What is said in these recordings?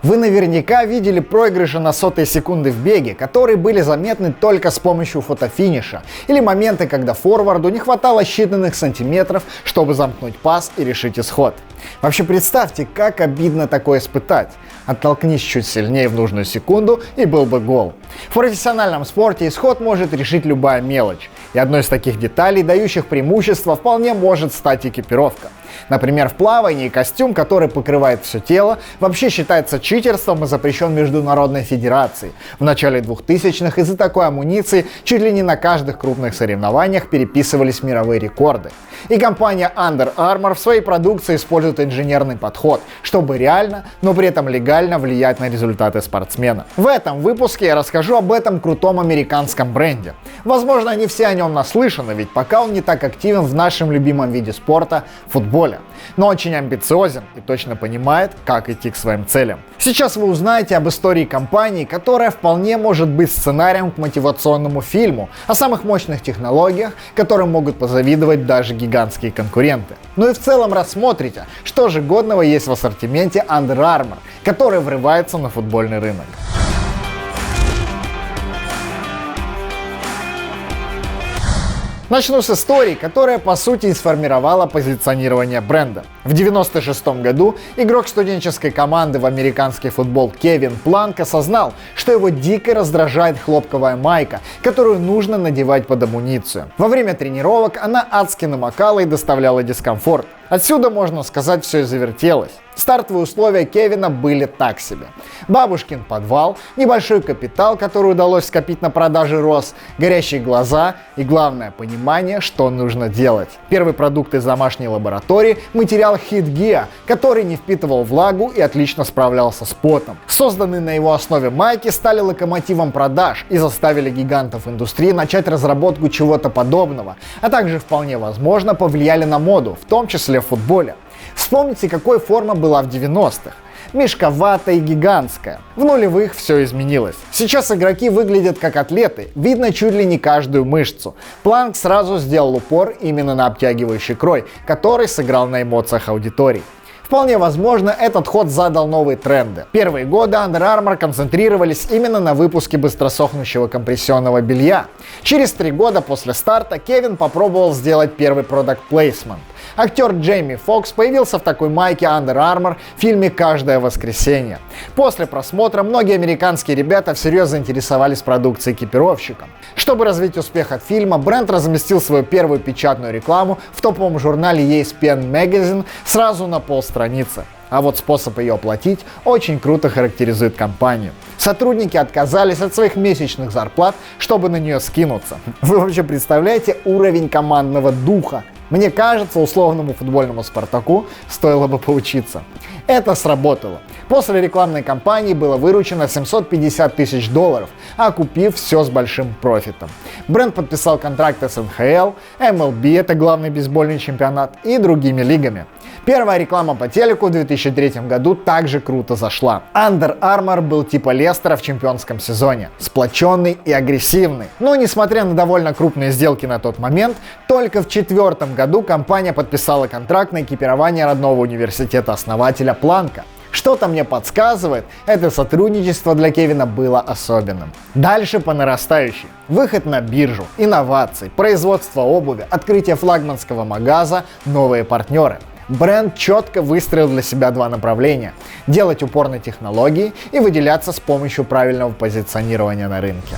Вы наверняка видели проигрыши на сотые секунды в беге, которые были заметны только с помощью фотофиниша, или моменты, когда форварду не хватало считанных сантиметров, чтобы замкнуть пас и решить исход. Вообще представьте, как обидно такое испытать. Оттолкнись чуть сильнее в нужную секунду, и был бы гол. В профессиональном спорте исход может решить любая мелочь, и одной из таких деталей, дающих преимущество, вполне может стать экипировка. Например, в плавании костюм, который покрывает все тело, вообще считается читерством и запрещен Международной Федерацией. В начале 2000-х из-за такой амуниции чуть ли не на каждых крупных соревнованиях переписывались мировые рекорды. И компания Under Armour в своей продукции использует инженерный подход, чтобы реально, но при этом легально влиять на результаты спортсмена. В этом выпуске я расскажу об этом крутом американском бренде. Возможно, не все о нем наслышаны, ведь пока он не так активен в нашем любимом виде спорта – футболе, но очень амбициозен и точно понимает, как идти к своим целям. Сейчас вы узнаете об истории компании, которая вполне может быть сценарием к мотивационному фильму, о самых мощных технологиях, которым могут позавидовать даже гигантские конкуренты. Ну и в целом рассмотрите, что же годного есть в ассортименте Under Armour, который врывается на футбольный рынок. Начну с истории, которая по сути и сформировала позиционирование бренда. В 1996 году игрок студенческой команды в американский футбол Кевин Планк осознал, что его дико раздражает хлопковая майка, которую нужно надевать под амуницию. Во время тренировок она адски намокала и доставляла дискомфорт. Отсюда, можно сказать, все и завертелось. Стартовые условия Кевина были так себе. Бабушкин подвал, небольшой капитал, который удалось скопить на продаже роз, горящие глаза и, главное, понимание, что нужно делать. Первый продукт из домашней лаборатории – материал HeatGear, который не впитывал влагу и отлично справлялся с потом. Созданные на его основе майки стали локомотивом продаж и заставили гигантов индустрии начать разработку чего-то подобного, а также, вполне возможно, повлияли на моду, в том числе в футболе. Вспомните, какой форма была в 90-х. Мешковатая и гигантская. В нулевых все изменилось. Сейчас игроки выглядят как атлеты, видно чуть ли не каждую мышцу. Планк сразу сделал упор именно на обтягивающий крой, который сыграл на эмоциях аудитории. Вполне возможно, этот ход задал новые тренды. Первые годы Under Armour концентрировались именно на выпуске быстросохнущего компрессионного белья. Через 3 года после старта Кевин попробовал сделать первый product placement. Актер Джейми Фокс появился в такой майке Under Armour в фильме «Каждое воскресенье». После просмотра многие американские ребята всерьез заинтересовались продукцией экипировщика. Чтобы развить успех от фильма, бренд разместил свою первую печатную рекламу в топовом журнале ESPN Magazine сразу на полстраницы. А вот способ ее оплатить очень круто характеризует компанию. Сотрудники отказались от своих месячных зарплат, чтобы на нее скинуться. Вы вообще представляете уровень командного духа? Мне кажется, условному футбольному «Спартаку» стоило бы поучиться. Это сработало. После рекламной кампании было выручено $750 тысяч, окупив все с большим профитом. Бренд подписал контракты с НХЛ, MLB, это главный бейсбольный чемпионат, и другими лигами. Первая реклама по телеку в 2003 году также круто зашла. Under Armour был типа Лестера в чемпионском сезоне, сплоченный и агрессивный. Но несмотря на довольно крупные сделки на тот момент, только в 2004 году компания подписала контракт на экипирование родного университета-основателя Планка. Что-то мне подсказывает, это сотрудничество для Кевина было особенным. Дальше по нарастающей. Выход на биржу, инновации, производство обуви, открытие флагманского магаза, новые партнеры. Бренд четко выстроил для себя 2 направления – делать упор на технологии и выделяться с помощью правильного позиционирования на рынке.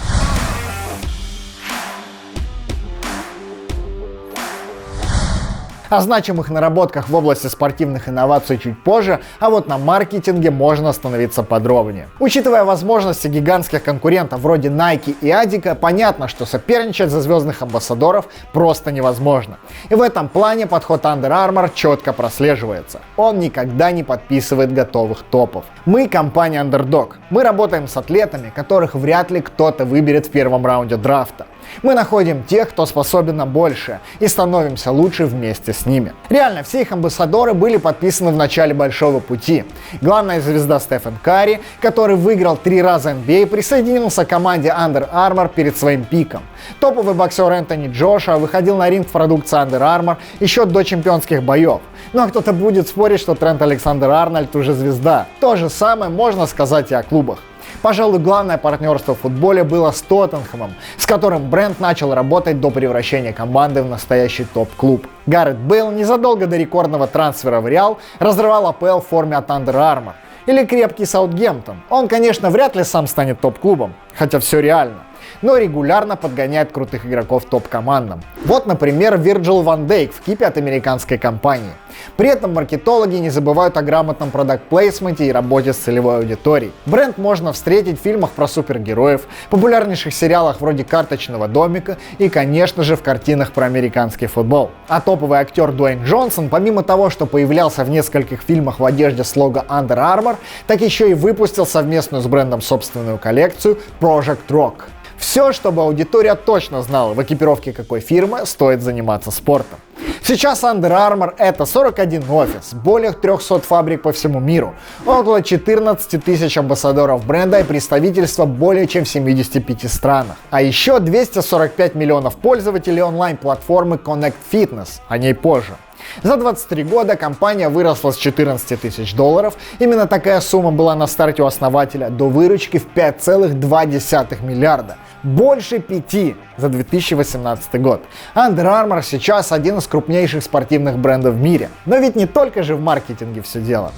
О значимых наработках в области спортивных инноваций чуть позже, а вот на маркетинге можно остановиться подробнее. Учитывая возможности гигантских конкурентов вроде Nike и Adidas, понятно, что соперничать за звездных амбассадоров просто невозможно. И в этом плане подход Under Armour четко прослеживается. Он никогда не подписывает готовых топов. Мы компания Underdog. Мы работаем с атлетами, которых вряд ли кто-то выберет в первом раунде драфта. Мы находим тех, кто способен на большее, и становимся лучше вместе с ними. Реально, все их амбассадоры были подписаны в начале большого пути. Главная звезда Стефен Карри, который выиграл 3 раза NBA, присоединился к команде Under Armour перед своим пиком. Топовый боксер Энтони Джошуа выходил на ринг в продукции Under Armour еще до чемпионских боев. Ну а кто-то будет спорить, что Трент Александр-Арнольд уже звезда. То же самое можно сказать и о клубах. Пожалуй, главное партнерство в футболе было с Тоттенхэмом, с которым бренд начал работать до превращения команды в настоящий топ-клуб. Гаррет Бейл незадолго до рекордного трансфера в Реал разрывал АПЛ в форме от Under Armour. Или крепкий Саутгемптон. Он, конечно, вряд ли сам станет топ-клубом, хотя все реально, но регулярно подгоняет крутых игроков топ-командам. Вот, например, Вирджил ван Дейк в кипе от американской компании. При этом маркетологи не забывают о грамотном продакт-плейсменте и работе с целевой аудиторией. Бренд можно встретить в фильмах про супергероев, популярнейших сериалах вроде «Карточного домика» и, конечно же, в картинах про американский футбол. А топовый актер Дуэйн Джонсон, помимо того, что появлялся в нескольких фильмах в одежде с лого Under Armour, так еще и выпустил совместную с брендом собственную коллекцию Project Rock. Все, чтобы аудитория точно знала, в экипировке какой фирмы стоит заниматься спортом. Сейчас Under Armour — это 41 офис, более 300 фабрик по всему миру, около 14 тысяч амбассадоров бренда и представительства более чем в 75 странах. А еще 245 миллионов пользователей онлайн-платформы Connect Fitness, о ней позже. За 23 года компания выросла с 14 тысяч $, именно такая сумма была на старте у основателя, до выручки в 5,2 миллиарда. Больше 5 за 2018 год. Under Armour сейчас один из крупнейших спортивных брендов в мире. Но ведь не только же в маркетинге все дело.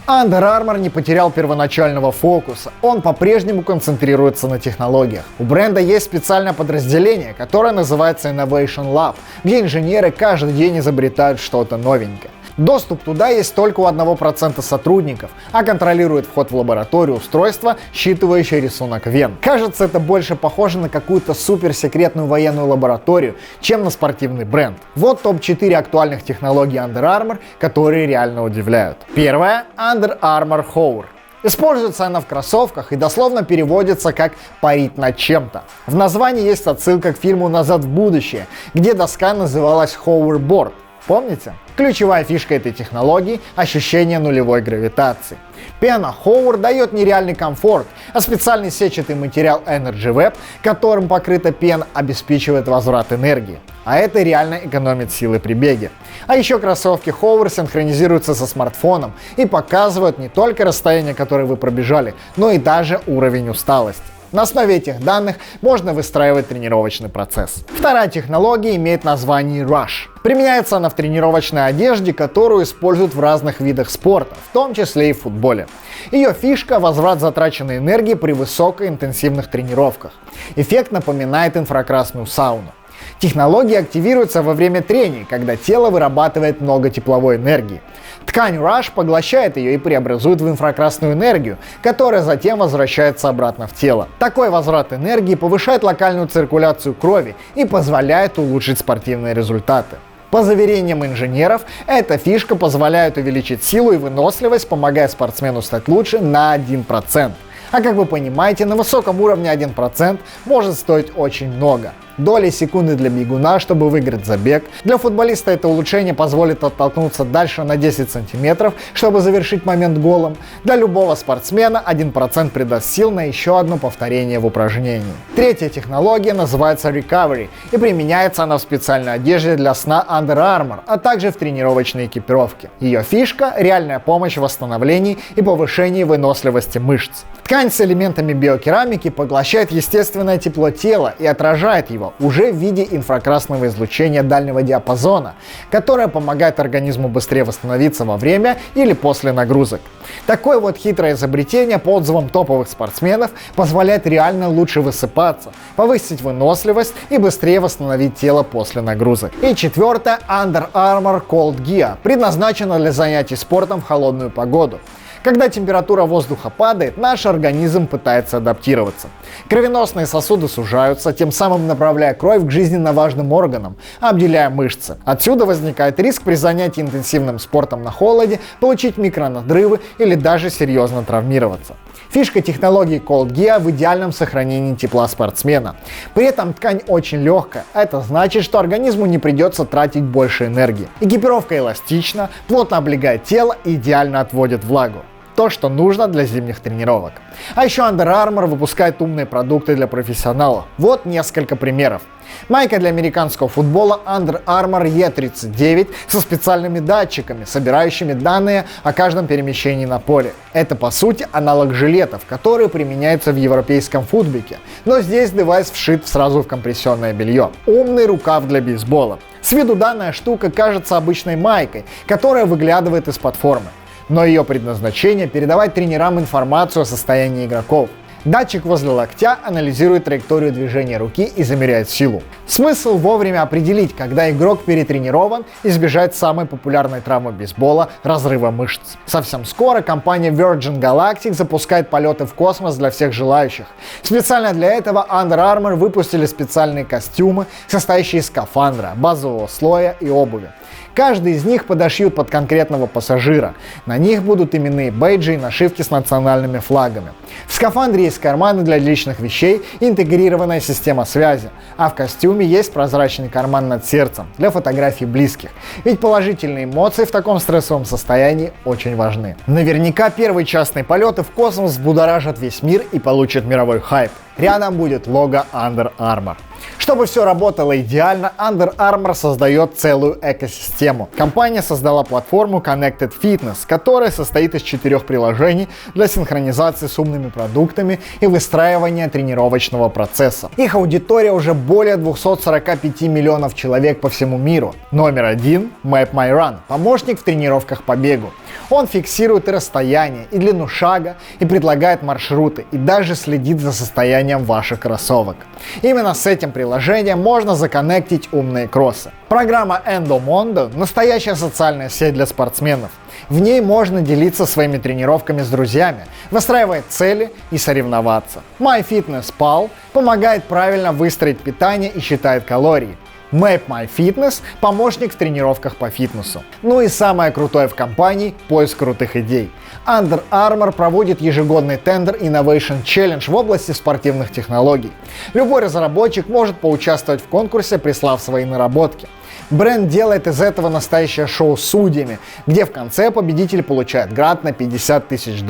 Under Armour не потерял первоначального фокуса, он по-прежнему концентрируется на технологиях. У бренда есть специальное подразделение, которое называется Innovation Lab, где инженеры каждый день изобретают что-то новенькое. Доступ туда есть только у 1% сотрудников, а контролирует вход в лабораторию устройство, считывающее рисунок вен. Кажется, это больше похоже на какую-то суперсекретную военную лабораторию, чем на спортивный бренд. Вот топ-4 актуальных технологий Under Armour, которые реально удивляют. Первая — Under Armour Hover. Используется она в кроссовках и дословно переводится как «парить над чем-то». В названии есть отсылка к фильму «Назад в будущее», где доска называлась Hoverboard. Помните? Ключевая фишка этой технологии — ощущение нулевой гравитации. Пена Hover дает нереальный комфорт, а специальный сетчатый материал Energy Web, которым покрыта пена, обеспечивает возврат энергии. А это реально экономит силы при беге. А еще кроссовки Hover синхронизируются со смартфоном и показывают не только расстояние, которое вы пробежали, но и даже уровень усталости. На основе этих данных можно выстраивать тренировочный процесс. Вторая технология имеет название Rush. Применяется она в тренировочной одежде, которую используют в разных видах спорта, в том числе и в футболе. Ее фишка — возврат затраченной энергии при высокоинтенсивных тренировках. Эффект напоминает инфракрасную сауну. Технология активируется во время трений, когда тело вырабатывает много тепловой энергии. Ткань Rush поглощает ее и преобразует в инфракрасную энергию, которая затем возвращается обратно в тело. Такой возврат энергии повышает локальную циркуляцию крови и позволяет улучшить спортивные результаты. По заверениям инженеров, эта фишка позволяет увеличить силу и выносливость, помогая спортсмену стать лучше на 1%. А как вы понимаете, на высоком уровне 1% может стоить очень много. Доли секунды для бегуна, чтобы выиграть забег. Для футболиста это улучшение позволит оттолкнуться дальше на 10 сантиметров, чтобы завершить момент голом. Для любого спортсмена 1% придаст сил на еще одно повторение в упражнении. Третья технология называется Recovery, и применяется она в специальной одежде для сна Under Armour, а также в тренировочной экипировке. Ее фишка — реальная помощь в восстановлении и повышении выносливости мышц. Ткань с элементами биокерамики поглощает естественное тепло тела и отражает его уже в виде инфракрасного излучения дальнего диапазона, которое помогает организму быстрее восстановиться во время или после нагрузок. Такое вот хитрое изобретение, по отзывам топовых спортсменов, позволяет реально лучше высыпаться, повысить выносливость и быстрее восстановить тело после нагрузок. И четвертое — Under Armour Cold Gear, предназначено для занятий спортом в холодную погоду. Когда температура воздуха падает, наш организм пытается адаптироваться. Кровеносные сосуды сужаются, тем самым направляя кровь к жизненно важным органам, обделяя мышцы. Отсюда возникает риск при занятии интенсивным спортом на холоде получить микронадрывы или даже серьезно травмироваться. Фишка технологии Cold Gear в идеальном сохранении тепла спортсмена. При этом ткань очень легкая, а это значит, что организму не придется тратить больше энергии. Экипировка эластична, плотно облегает тело и идеально отводит влагу. то, что нужно для зимних тренировок. А еще Under Armour выпускает умные продукты для профессионалов. Вот несколько примеров. Майка для американского футбола Under Armour E39 со специальными датчиками, собирающими данные о каждом перемещении на поле. Это по сути аналог жилетов, которые применяются в европейском футбике, но здесь девайс вшит сразу в компрессионное белье. Умный рукав для бейсбола. С виду данная штука кажется обычной майкой, которая выглядывает из-под формы. Но ее предназначение — передавать тренерам информацию о состоянии игроков. Датчик возле локтя анализирует траекторию движения руки и замеряет силу. Смысл вовремя определить, когда игрок перетренирован, и избежать самой популярной травмы бейсбола — разрыва мышц. Совсем скоро компания Virgin Galactic запускает полеты в космос для всех желающих. Специально для этого Under Armour выпустили специальные костюмы, состоящие из скафандра, базового слоя и обуви. Каждый из них подошьют под конкретного пассажира. На них будут именные бейджи и нашивки с национальными флагами. В скафандре есть карманы для личных вещей и интегрированная система связи. А в костюме есть прозрачный карман над сердцем для фотографий близких. Ведь положительные эмоции в таком стрессовом состоянии очень важны. Наверняка первые частные полеты в космос взбудоражат весь мир и получат мировой хайп. Рядом будет лого Under Armour. Чтобы все работало идеально, Under Armour создает целую экосистему. Компания создала платформу Connected Fitness, которая состоит из 4 приложений для синхронизации с умными продуктами и выстраивания тренировочного процесса. Их аудитория уже более 245 миллионов человек по всему миру. Номер 1 — Map My Run, помощник в тренировках по бегу. Он фиксирует и расстояние, и длину шага, и предлагает маршруты, и даже следит за состоянием ваших кроссовок. Именно с этим приложением можно законнектить умные кроссы. Программа Endomondo — настоящая социальная сеть для спортсменов. В ней можно делиться своими тренировками с друзьями, выстраивать цели и соревноваться. MyFitnessPal помогает правильно выстроить питание и считает калории. MapMyFitness — помощник в тренировках по фитнесу. Ну и самое крутое в компании — поиск крутых идей. Under Armour проводит ежегодный тендер Innovation Challenge в области спортивных технологий. Любой разработчик может поучаствовать в конкурсе, прислав свои наработки. Бренд делает из этого настоящее шоу с судьями, где в конце победитель получает грант на $50 тысяч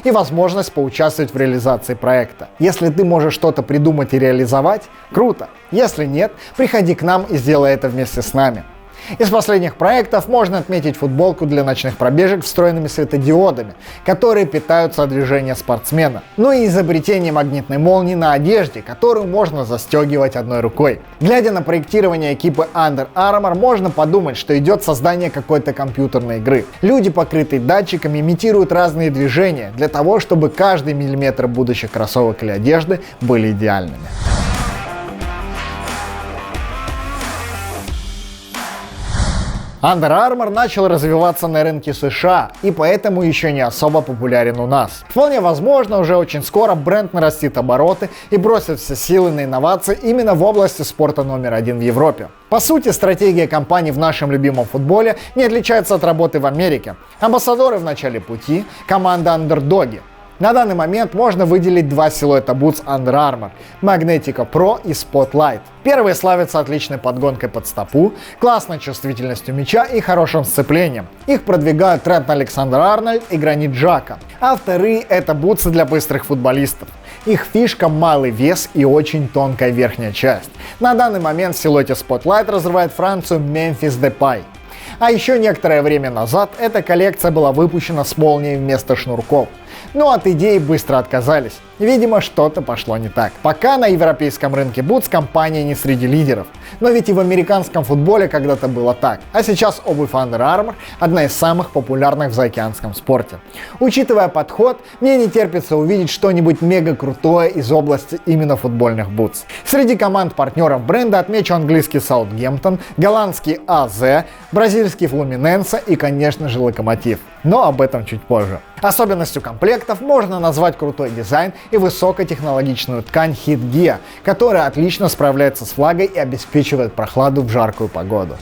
и возможность поучаствовать в реализации проекта. Если ты можешь что-то придумать и реализовать, круто. Если нет, приходи к нам и сделай это вместе с нами. Из последних проектов можно отметить футболку для ночных пробежек с встроенными светодиодами, которые питаются от движения спортсмена. Ну и изобретение магнитной молнии на одежде, которую можно застегивать одной рукой. Глядя на проектирование экипы Under Armour, можно подумать, что идет создание какой-то компьютерной игры. Люди, покрытые датчиками, имитируют разные движения для того, чтобы каждый миллиметр будущих кроссовок или одежды были идеальными. Under Armour начал развиваться на рынке США и поэтому еще не особо популярен у нас. Вполне возможно, уже очень скоро бренд нарастит обороты и бросит все силы на инновации именно в области спорта номер 1 в Европе. По сути, стратегия компании в нашем любимом футболе не отличается от работы в Америке. Амбассадоры в начале пути, команда андердоги. На данный момент можно выделить два силуэта бутс Under Armour — Magnetica Pro и Spotlight. Первые славятся отличной подгонкой под стопу, классной чувствительностью мяча и хорошим сцеплением. Их продвигают Трент Александр-Арнольд и Гранит Джака. А вторые — это бутсы для быстрых футболистов. Их фишка — малый вес и очень тонкая верхняя часть. На данный момент в силуэте Spotlight разрывает Францию Memphis Depay. А еще некоторое время назад эта коллекция была выпущена с молнией вместо шнурков. Но от идеи быстро отказались. Видимо, что-то пошло не так. Пока на европейском рынке бутс компания не среди лидеров. Но ведь и в американском футболе когда-то было так. А сейчас обувь Under Armour — одна из самых популярных в заокеанском спорте. Учитывая подход, мне не терпится увидеть что-нибудь мега крутое из области именно футбольных бутс. Среди команд-партнеров бренда отмечу английский Саутгемптон, голландский АЗ, бразильский Флуминенсе и, конечно же, Локомотив. Но об этом чуть позже. Особенностью комплектов можно назвать крутой дизайн и высокотехнологичную ткань HeatGear, которая отлично справляется с влагой и обеспечивает прохладу в жаркую погоду.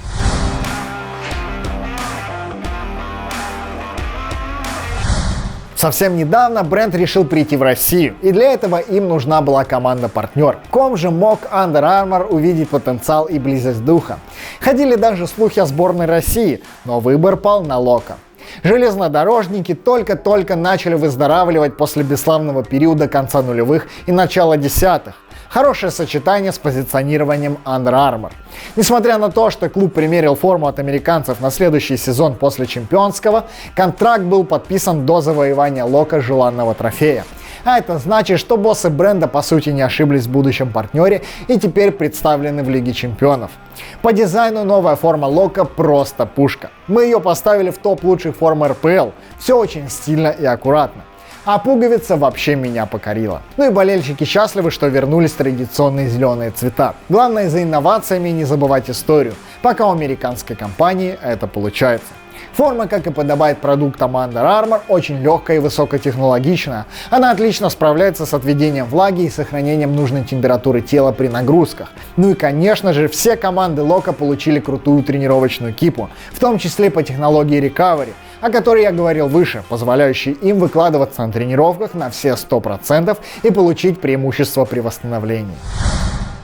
Совсем недавно бренд решил прийти в Россию, и для этого им нужна была команда-партнер. В ком же мог Under Armour увидеть потенциал и близость духа? Ходили даже слухи о сборной России, но выбор пал на Локо. Железнодорожники только-только начали выздоравливать после бесславного периода конца нулевых и начала десятых. Хорошее сочетание с позиционированием Under Armour. Несмотря на то, что клуб примерил форму от американцев на следующий сезон после чемпионского, контракт был подписан до завоевания Лока желанного трофея. А это значит, что боссы бренда по сути не ошиблись в будущем партнере и теперь представлены в Лиге Чемпионов. По дизайну новая форма Лока просто пушка. Мы ее поставили в топ лучших форм РПЛ. Все очень стильно и аккуратно. А пуговица вообще меня покорила. Ну и болельщики счастливы, что вернулись традиционные зеленые цвета. Главное за инновациями не забывать историю. Пока у американской компании это получается. Форма, как и подобает продуктам Under Armour, очень легкая и высокотехнологичная. Она отлично справляется с отведением влаги и сохранением нужной температуры тела при нагрузках. Ну и конечно же, все команды Лока получили крутую тренировочную кипу, в том числе по технологии Recovery, о которой я говорил выше, позволяющей им выкладываться на тренировках на все 100% и получить преимущество при восстановлении.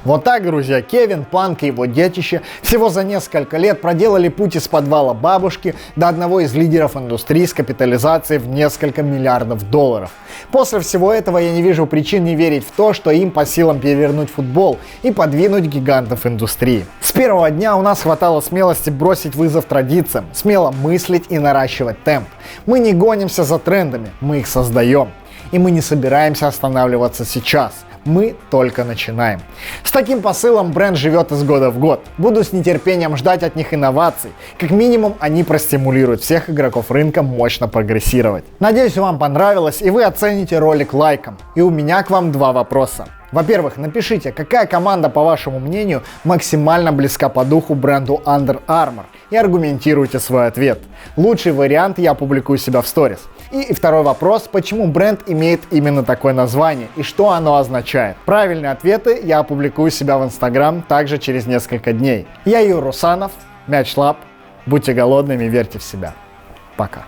Вот так, друзья, Кевин Планк и его детище всего за несколько лет проделали путь из подвала бабушки до одного из лидеров индустрии с капитализацией в несколько миллиардов долларов. После всего этого я не вижу причин не верить в то, что им по силам перевернуть футбол и подвинуть гигантов индустрии. С первого дня у нас хватало смелости бросить вызов традициям, смело мыслить и наращивать темп. Мы не гонимся за трендами, мы их создаем. И мы не собираемся останавливаться сейчас. Мы только начинаем. С таким посылом бренд живет из года в год. Буду с нетерпением ждать от них инноваций. Как минимум, они простимулируют всех игроков рынка мощно прогрессировать. Надеюсь, вам понравилось и вы оцените ролик лайком. И у меня к вам два вопроса. Во-первых, напишите, какая команда, по вашему мнению, максимально близка по духу бренду Under Armour, и аргументируйте свой ответ. Лучший вариант я опубликую у себя в сторис. И второй вопрос, почему бренд имеет именно такое название и что оно означает. Правильные ответы я опубликую у себя в Instagram также через несколько дней. Я Юр Русанов, Мяч Лаб. Будьте голодными, верьте в себя. Пока.